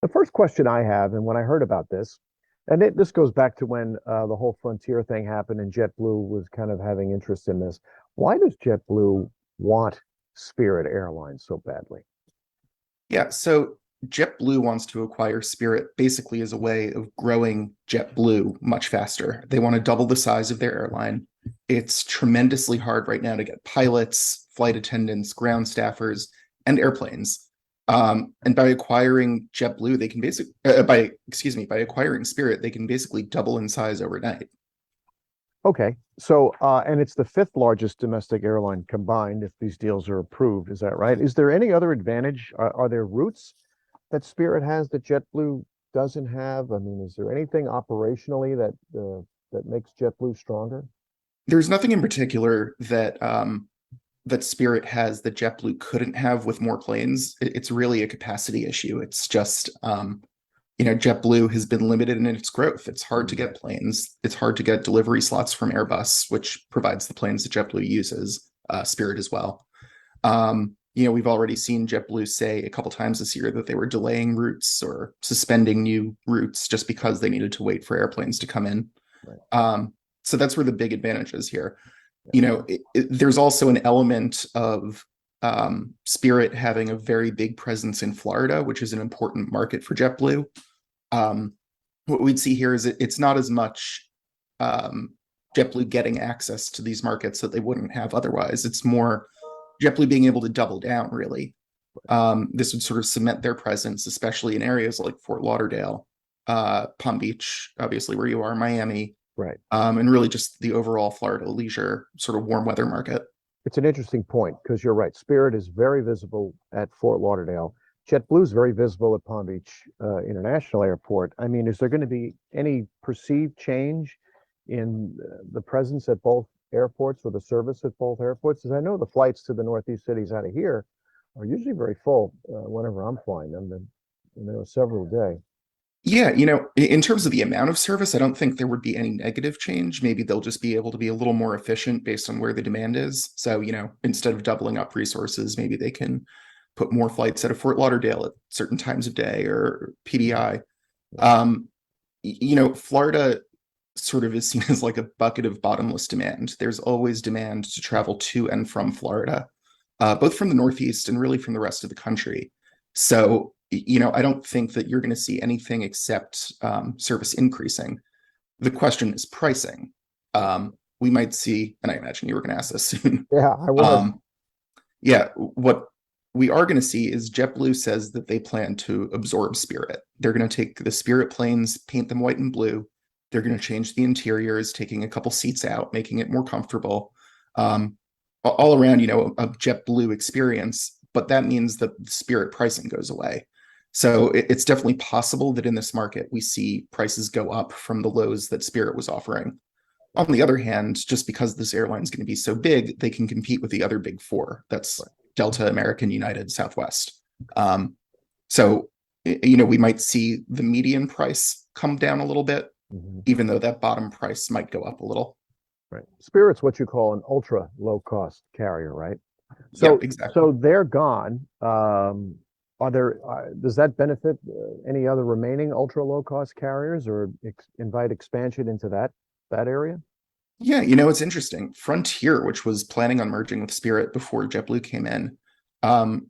The first question I have, and when I heard about this, this goes back to when the whole Frontier thing happened and JetBlue was kind of having interest in this. Why does JetBlue want Spirit Airlines so badly? Yeah, so JetBlue wants to acquire Spirit basically as a way of growing JetBlue much faster. They want to double the size of their airline. It's tremendously hard right now to get pilots, flight attendants, ground staffers, and airplanes. And by acquiring JetBlue, they can basically, by acquiring Spirit, they can basically double in size overnight. Okay, so and it's the fifth largest domestic airline combined if these deals are approved. Is that right? Is there any other advantage? Are there routes that Spirit has that JetBlue doesn't have? I mean, is there anything operationally that makes JetBlue stronger? There's nothing in particular that Spirit has that JetBlue couldn't have with more planes. It's really a capacity issue. It's just JetBlue has been limited in its growth. It's hard to get planes. It's hard to get delivery slots from Airbus, which provides the planes that JetBlue uses, Spirit as well. We've already seen JetBlue say a couple times this year that they were delaying routes or suspending new routes just because they needed to wait for airplanes to come in. Right. So that's where the big advantage is here. Yeah. There's also an element of Spirit having a very big presence in Florida, which is an important market for JetBlue. What we'd see here is it's not as much JetBlue getting access to these markets that they wouldn't have otherwise. It's more JetBlue being able to double down, really. This would sort of cement their presence, especially in areas like Fort Lauderdale, Palm Beach, obviously where you are, Miami, Right. and really just the overall Florida leisure sort of warm weather market. It's an interesting point because you're right. Spirit is very visible at Fort Lauderdale. JetBlue is very visible at Palm Beach International Airport. I mean, is there going to be any perceived change in the presence at both airports or the service at both airports? Because I know the flights to the Northeast cities out of here are usually very full whenever I'm flying them, and there are several a day. Yeah, in terms of the amount of service, I don't think there would be any negative change. Maybe they'll just be able to be a little more efficient based on where the demand is. So, instead of doubling up resources, maybe they can put more flights out of Fort Lauderdale at certain times of day or PDI. Florida sort of is seen as like a bucket of bottomless demand. There's always demand to travel to and from Florida, both from the Northeast and really from the rest of the country. So, I don't think that you're going to see anything except service increasing. The question is pricing. We might see, and I imagine you were going to ask this soon. Yeah, I was. Yeah, what we are going to see is JetBlue says that they plan to absorb Spirit. They're going to take the Spirit planes, paint them white and blue. They're going to change the interiors, taking a couple seats out, making it more comfortable. All around, a JetBlue experience, but that means that Spirit pricing goes away. So it's definitely possible that in this market, we see prices go up from the lows that Spirit was offering. On the other hand, just because this airline is going to be so big, they can compete with the other big four. That's Delta, American, United, Southwest. So, we might see the median price come down a little bit, even though that bottom price might go up a little. Right. Spirit's what you call an ultra low cost carrier, right? Yeah, So, exactly. so they're gone. Does that benefit any other remaining ultra low cost carriers or invite expansion into that area? Yeah, it's interesting. Frontier, which was planning on merging with Spirit before JetBlue came in,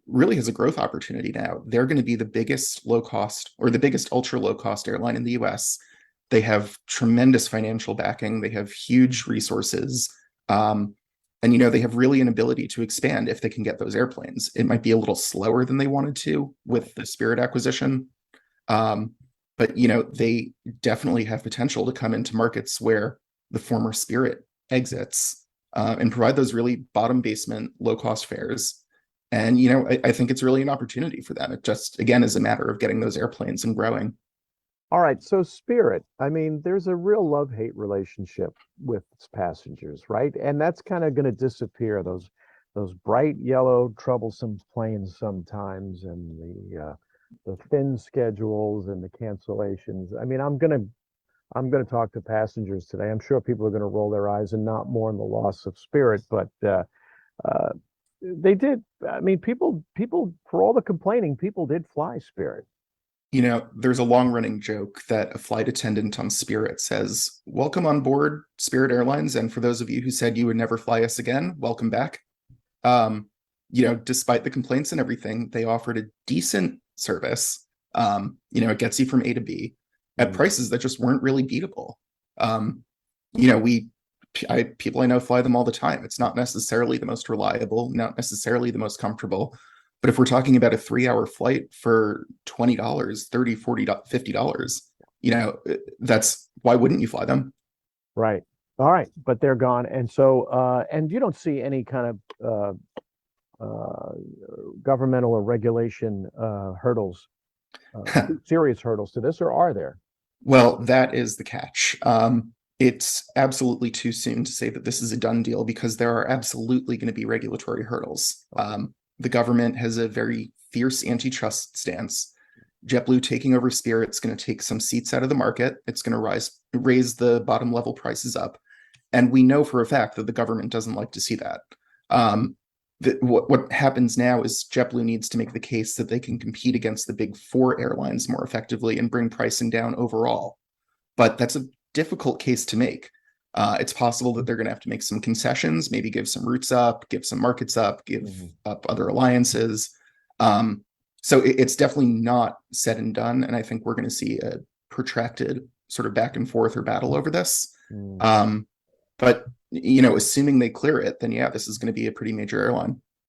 really has a growth opportunity now. They're going to be the biggest low cost or the biggest ultra low cost airline in the US. They have tremendous financial backing. They have huge resources. And they have really an ability to expand if they can get those airplanes. It might be a little slower than they wanted to with the Spirit acquisition. But they definitely have potential to come into markets where the former Spirit exits and provide those really bottom basement, low cost fares. And I think it's really an opportunity for them. It just again is a matter of getting those airplanes and growing. All right, so Spirit, I mean, there's a real love-hate relationship with its passengers, right? And that's kind of going to disappear, those bright yellow, troublesome planes sometimes, and the thin schedules and the cancellations. I mean, I'm gonna talk to passengers today. I'm sure people are going to roll their eyes and not mourn the loss of Spirit, but uh, they did. I mean, people, for all the complaining, people did fly Spirit. You know, there's a long running joke that a flight attendant on Spirit says, "Welcome on board Spirit Airlines. And for those of you who said you would never fly us again, welcome back." Um, you know, despite the complaints and everything, they offered a decent service. You know, it gets you from A to B at prices that just weren't really beatable. You know, people I know fly them all the time. It's not necessarily the most reliable, not necessarily the most comfortable. But if we're talking about a 3 hour flight for $20, $30, $40, $50, you know, that's why wouldn't you fly them? Right. All right, but they're gone, and so and you don't see any kind of governmental or regulation hurdles, serious hurdles to this, or are there? Well, that is the catch. It's absolutely too soon to say that this is a done deal because there are absolutely going to be regulatory hurdles. The government has a very fierce antitrust stance. JetBlue taking over Spirit's going to take some seats out of the market. It's going to raise the bottom level prices up. And we know for a fact that the government doesn't like to see that. What happens now is JetBlue needs to make the case that they can compete against the big four airlines more effectively and bring pricing down overall. But that's a difficult case to make. It's possible that they're going to have to make some concessions, maybe give some routes up, give some markets up, give up other alliances. So it's definitely not said and done. And I think we're going to see a protracted sort of back and forth or battle over this. But, you know, assuming they clear it, then yeah, this is going to be a pretty major airline.